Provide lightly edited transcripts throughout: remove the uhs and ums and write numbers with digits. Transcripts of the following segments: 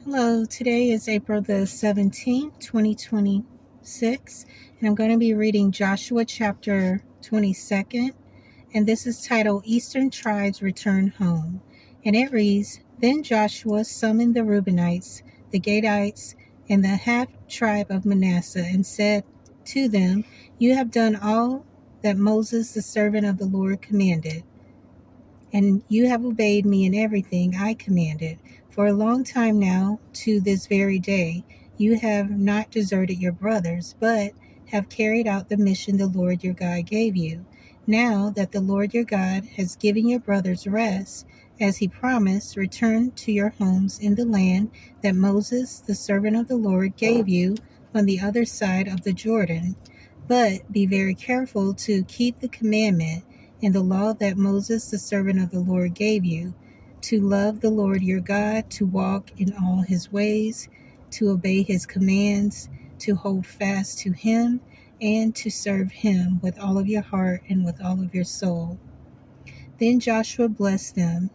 Hello, today is April the 17th, 2026, and I'm going to be reading Joshua chapter 22nd, and this is titled Eastern Tribes Return Home. And it reads, Then Joshua summoned the Reubenites, the Gadites, and the half tribe of Manasseh, and said to them, You have done all that Moses, the servant of the Lord, commanded, and you have obeyed me in everything I commanded. For a long time now, to this very day, you have not deserted your brothers, but have carried out the mission the Lord your God gave you. Now that the Lord your God has given your brothers rest, as he promised, return to your homes in the land that Moses, the servant of the Lord, gave you on the other side of the Jordan. But be very careful to keep the commandment and the law that Moses, the servant of the Lord, gave you, to love the Lord your God, to walk in all his ways, to obey his commands, to hold fast to him, and to serve him with all of your heart and with all of your soul. Then Joshua blessed them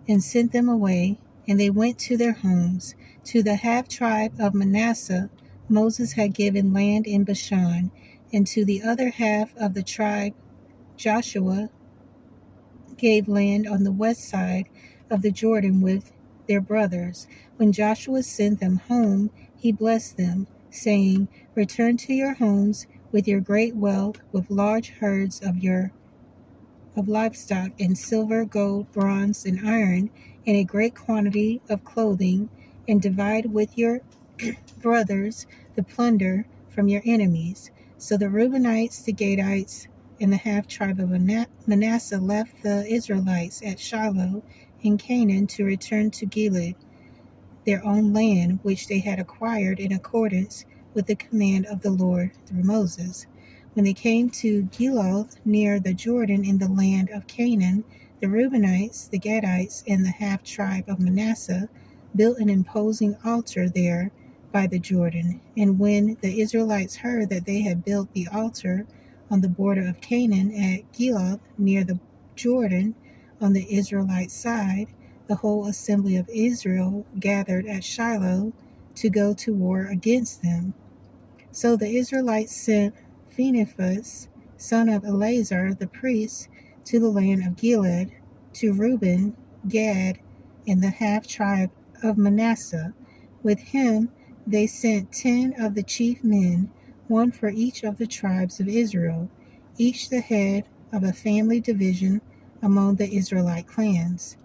and sent them away, and they went to their homes. To the half tribe of Manasseh, Moses had given land in Bashan, and to the other half of the tribe, Joshua gave land on the west side of the Jordan with their brothers. When Joshua sent them home, he blessed them, saying, Return to your homes with your great wealth, with large herds of livestock, and silver, gold, bronze, and iron, and a great quantity of clothing, and divide with your brothers the plunder from your enemies. So the Reubenites, the Gadites, and the half tribe of Manasseh left the Israelites at Shiloh in Canaan to return to Gilead, their own land, which they had acquired in accordance with the command of the Lord through Moses. When they came to Giloth near the Jordan in the land of Canaan, the Reubenites, the Gadites, and the half tribe of Manasseh built an imposing altar there by the Jordan. And when the Israelites heard that they had built the altar on the border of Canaan at Giloth near the Jordan on the Israelite side, the whole assembly of Israel gathered at Shiloh to go to war against them. So the Israelites sent Phinehas, son of Eleazar the priest, to the land of Gilead, to Reuben, Gad, and the half tribe of Manasseh. With him they sent 10 of the chief men, one for each of the tribes of Israel, each the head of a family division among the Israelite clans.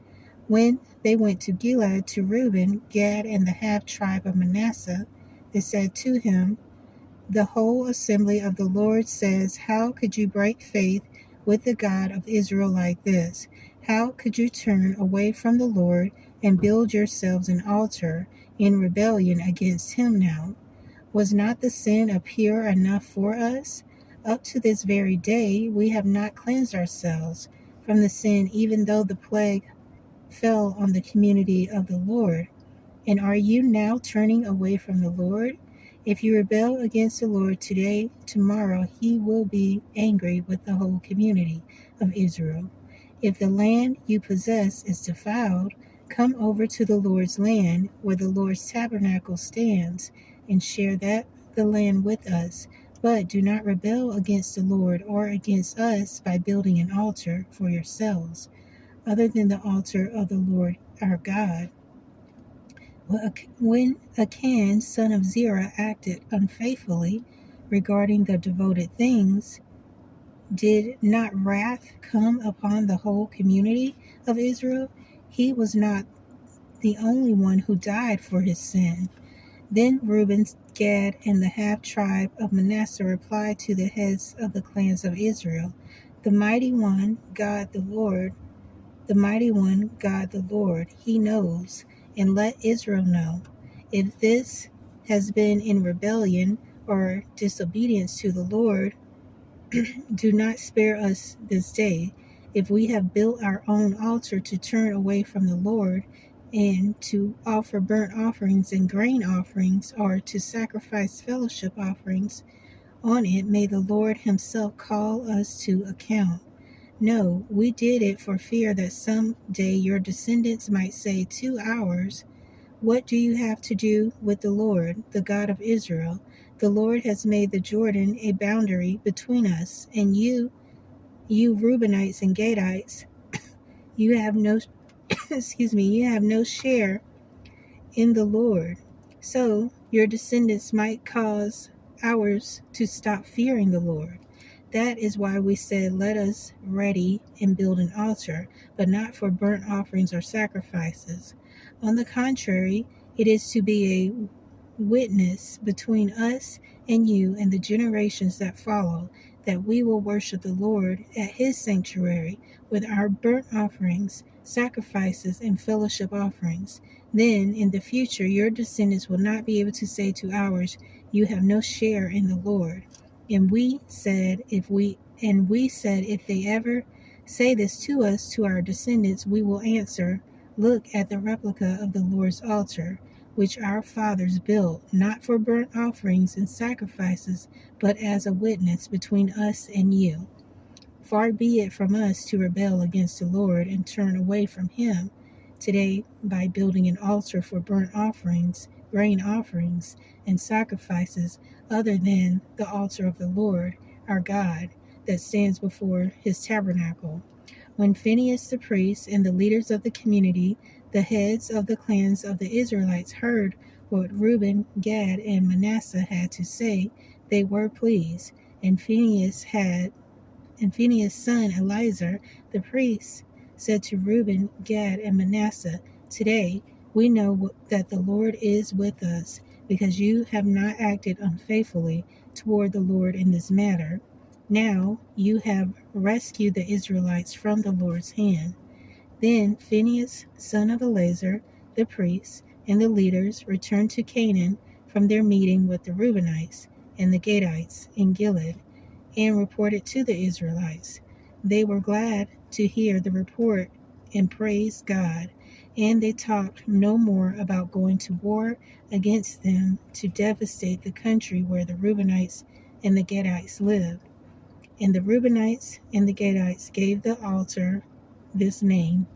When they went to Gilead to Reuben, Gad, and the half tribe of Manasseh, they said to him, The whole assembly of the Lord says, How could you break faith with the God of Israel like this? How could you turn away from the Lord and build yourselves an altar in rebellion against him now? Was not the sin pure enough for us? Up to this very day, we have not cleansed ourselves from the sin, even though the plague fell on the community of the Lord. And are you now turning away from the Lord? If you rebel against the Lord today, tomorrow he will be angry with the whole community of Israel. If the land you possess is defiled, come over to the Lord's land where the Lord's tabernacle stands and share the land with us. But do not rebel against the Lord or against us by building an altar for yourselves, other than the altar of the Lord our God. When Achan, son of Zerah, acted unfaithfully regarding the devoted things, did not wrath come upon the whole community of Israel? He was not the only one who died for his sin. Then Reuben, Gad, and the half tribe of Manasseh replied to the heads of the clans of Israel, The mighty one, God the Lord, he knows, and let Israel know. If this has been in rebellion or disobedience to the Lord, do not spare us this day. If we have built our own altar to turn away from the Lord, and to offer burnt offerings and grain offerings, or to sacrifice fellowship offerings on it, may the Lord himself call us to account. No, we did it for fear that some day your descendants might say to ours, What do you have to do with the Lord, the God of Israel? The Lord has made the Jordan a boundary between us and you Reubenites and Gadites. You have no you have no share in the Lord. So your descendants might cause ours to stop fearing the Lord. That is why we said, let us ready and build an altar, but not for burnt offerings or sacrifices. On the contrary, it is to be a witness between us and you and the generations that follow, that we will worship the Lord at his sanctuary with our burnt offerings, sacrifices, and fellowship offerings. Then, in the future, your descendants will not be able to say to ours, you have no share in the Lord. And we said, if they ever say this to us, to our descendants, we will answer, look at the replica of the Lord's altar, which our fathers built, not for burnt offerings and sacrifices, but as a witness between us and you. Far be it from us to rebel against the Lord and turn away from him today by building an altar for burnt offerings, grain offerings, and sacrifices other than the altar of the Lord our God that stands before his tabernacle. When Phinehas the priest and the leaders of the community, the heads of the clans of the Israelites, heard what Reuben, Gad, and Manasseh had to say, they were pleased. And Phinehas' son Eleazar the priest said to Reuben, Gad, and Manasseh, today we know that the Lord is with us, because you have not acted unfaithfully toward the Lord in this matter. Now you have rescued the Israelites from the Lord's hand. Then Phinehas, son of Eleazar, the priest, and the leaders returned to Canaan from their meeting with the Reubenites and the Gadites in Gilead, and reported to the Israelites. They were glad to hear the report and praised God, and they talked no more about going to war against them to devastate the country where the Reubenites and the Gadites lived. And the Reubenites and the Gadites gave the altar this name,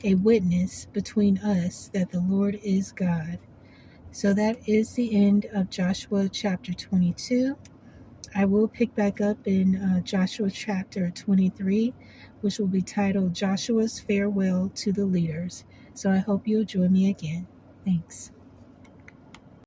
a witness between us that the Lord is God. So that is the end of Joshua chapter 22. I will pick back up in Joshua chapter 23, which will be titled Joshua's Farewell to the Leaders. So I hope you'll join me again. Thanks.